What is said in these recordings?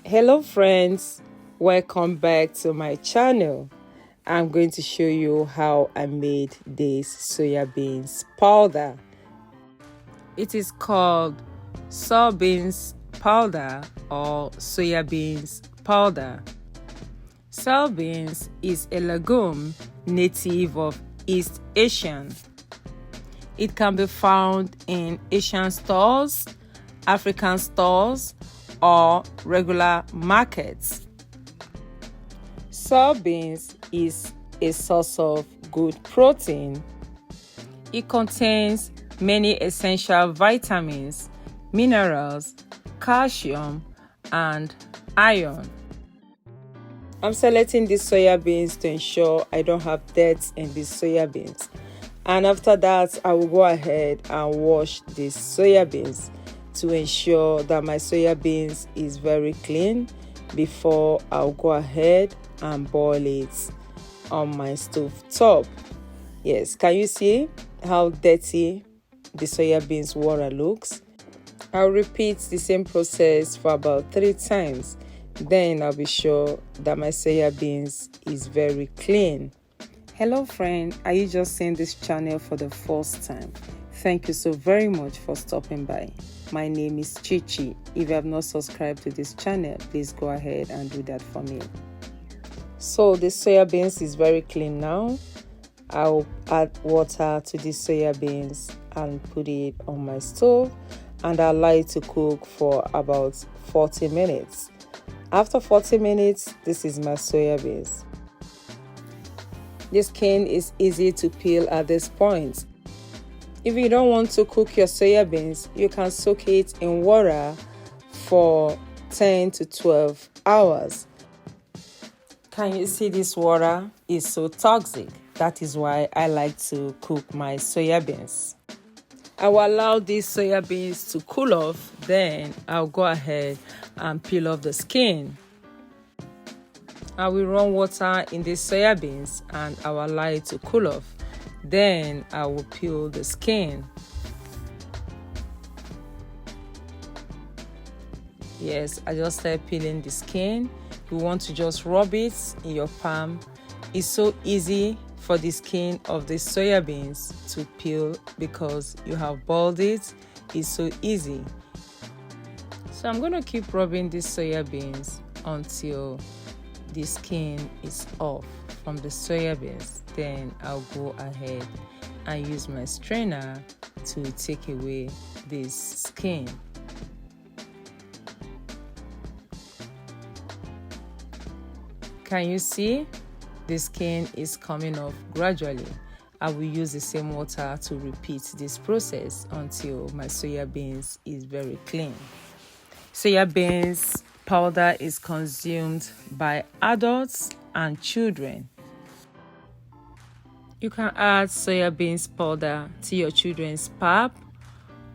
Hello friends, welcome back to my channel. I'm going to show you how I made this soya beans powder. It is called soybeans powder or soya beans powder. Soybeans is a legume native of East Asia. It can be found in Asian stores, African stores, or regular markets. Soybeans is a source of good protein. It contains many essential vitamins, minerals, calcium, and iron. I'm selecting these soya beans to ensure I don't have dirt in these soya beans. And after that, I will go ahead and wash these soya beans to ensure that my soya beans is very clean before I'll go ahead and boil it on my stove top. Yes, can you see how dirty the soya beans water looks? I'll repeat the same process for about 3 times. Then I'll be sure that my soya beans is very clean. Hello friend, are you just seeing this channel for the first time? Thank you so very much for stopping by. My name is Chichi. If you have not subscribed to this channel, please go ahead and do that for me. So the soya beans is very clean now. I'll add water to the soya beans and put it on my stove and allow it to cook for about 40 minutes. After 40 minutes, this is my soya beans. The skin is easy to peel at this point. If you don't want to cook your soya beans, you can soak it in water for 10 to 12 hours. Can you see this water is so toxic? That is why I like to cook my soya beans. I will allow these soya beans to cool off, then I'll go ahead and peel off the skin. I will run water in the soya beans and I will allow it to cool off. Then I will peel the skin. Yes, I just started peeling the skin. You want to just rub it in your palm. It's so easy for the skin of the soya beans to peel because you have boiled it. It's so easy. So I'm going to keep rubbing these soya beans until the skin is off from the soya beans. Then I'll go ahead and use my strainer to take away this skin. Can you see? The skin is coming off gradually. I will use the same water to repeat this process until my soya beans is very clean. Soya beans powder is consumed by adults and children. You can add soya beans powder to your children's pap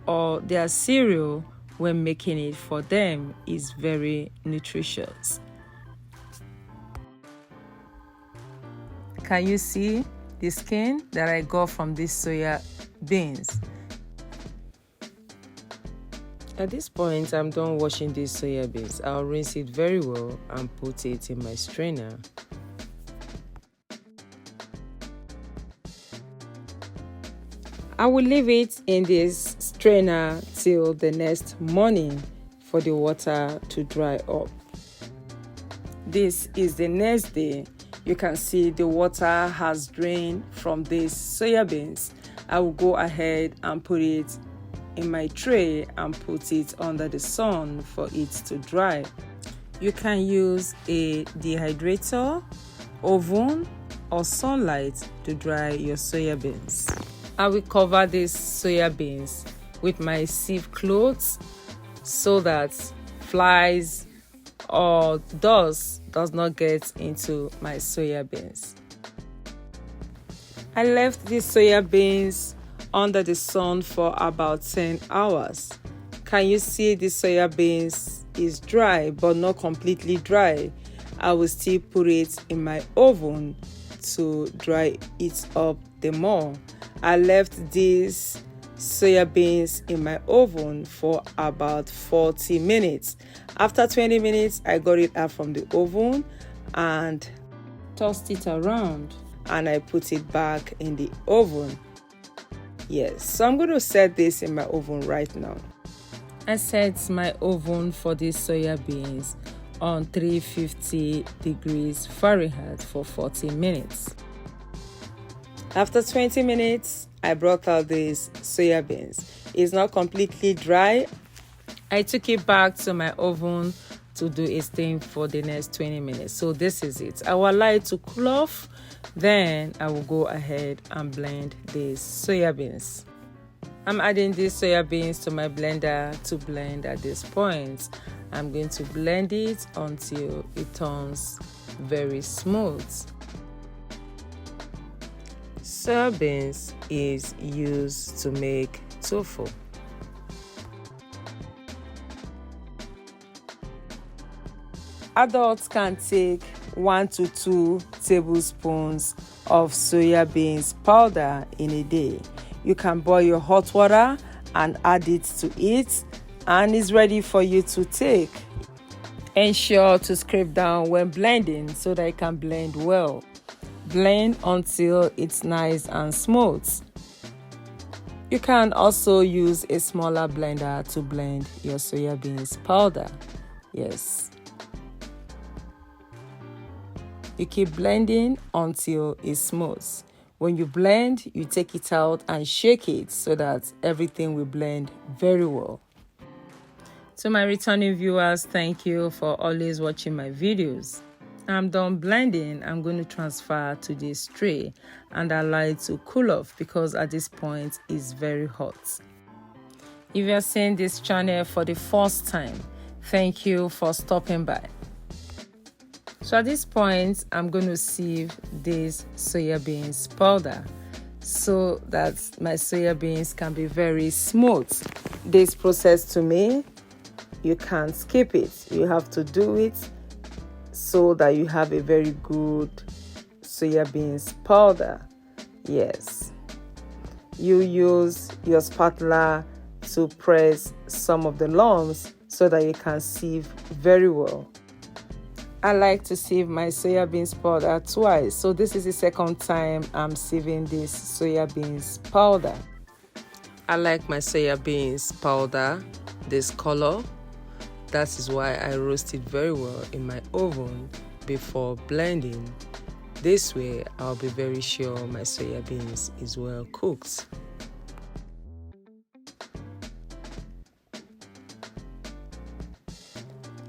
or their cereal when making it for them. Is very nutritious. Can you see the skin that I got from these soya beans? At this point, I'm done washing these soya beans. I'll rinse it very well and put it in my strainer. I will leave it in this strainer till the next morning for the water to dry up. This is the next day. You can see the water has drained from these soya beans. I will go ahead and put it in my tray and put it under the sun for it to dry. You can use a dehydrator, oven, or sunlight to dry your soya beans. I will cover these soya beans with my sieve cloths so that flies or dust does not get into my soya beans. I left these soya beans under the sun for about 10 hours. Can you see the soya beans is dry but not completely dry? I will still put it in my oven to dry it up the more. I left this soya beans in my oven for about 40 minutes. After 20 minutes, I got it out from the oven and tossed it around, and I put it back in the oven. Yes, so I'm going to set this in my oven right now. I set my oven for these soya beans on 350 degrees Fahrenheit for 40 minutes. After 20 minutes, I brought out these soya beans. It's not completely dry. I took it back to my oven to do a steam for the next 20 minutes. So this is it. I will allow it to cool off. Then I will go ahead and blend these soya beans. I'm adding these soya beans to my blender to blend at this point. I'm going to blend it until it turns very smooth. Soya beans is used to make tofu. Adults can take 1 to 2 tablespoons of soya beans powder in a day. You can boil your hot water and add it to it, and it's ready for you to take. Ensure to scrape down when blending so that it can blend well. Blend until it's nice and smooth. You can also use a smaller blender to blend your soya beans powder. Yes. You keep blending until it's smooth. When you blend, you take it out and shake it so that everything will blend very well. To my returning viewers, thank you for always watching my videos. I'm done blending. I'm going to transfer to this tray and allow it to cool off because at this point it's very hot. If you're seeing this channel for the first time, thank you for stopping by. So at this point, I'm going to sieve this soya beans powder so that my soya beans can be very smooth. This process, to me, you can't skip it. You have to do it so that you have a very good soya beans powder. Yes. You use your spatula to press some of the lumps so that you can sieve very well. I like to sieve my soya beans powder twice, so this is the second time I'm sieving this soya beans powder. I like my soya beans powder this color. That is why I roast it very well in my oven before blending. This way I'll be very sure my soya beans is well cooked.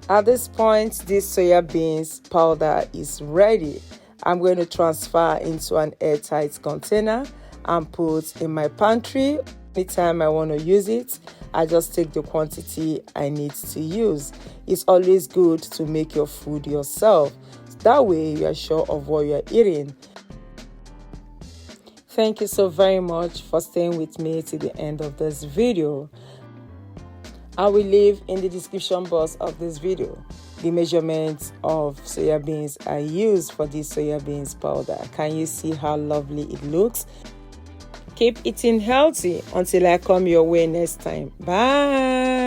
At this point, this soya beans powder is ready. I'm going to transfer into an airtight container and put in my pantry. Anytime I want to use it, I just take the quantity I need to use. It's always good to make your food yourself. That way you are sure of what you are eating. Thank you so very much for staying with me to the end of this video. I will leave in the description box of this video the measurements of soya beans I use for this soya beans powder. Can you see how lovely it looks? Keep eating healthy until I come your way next time. Bye.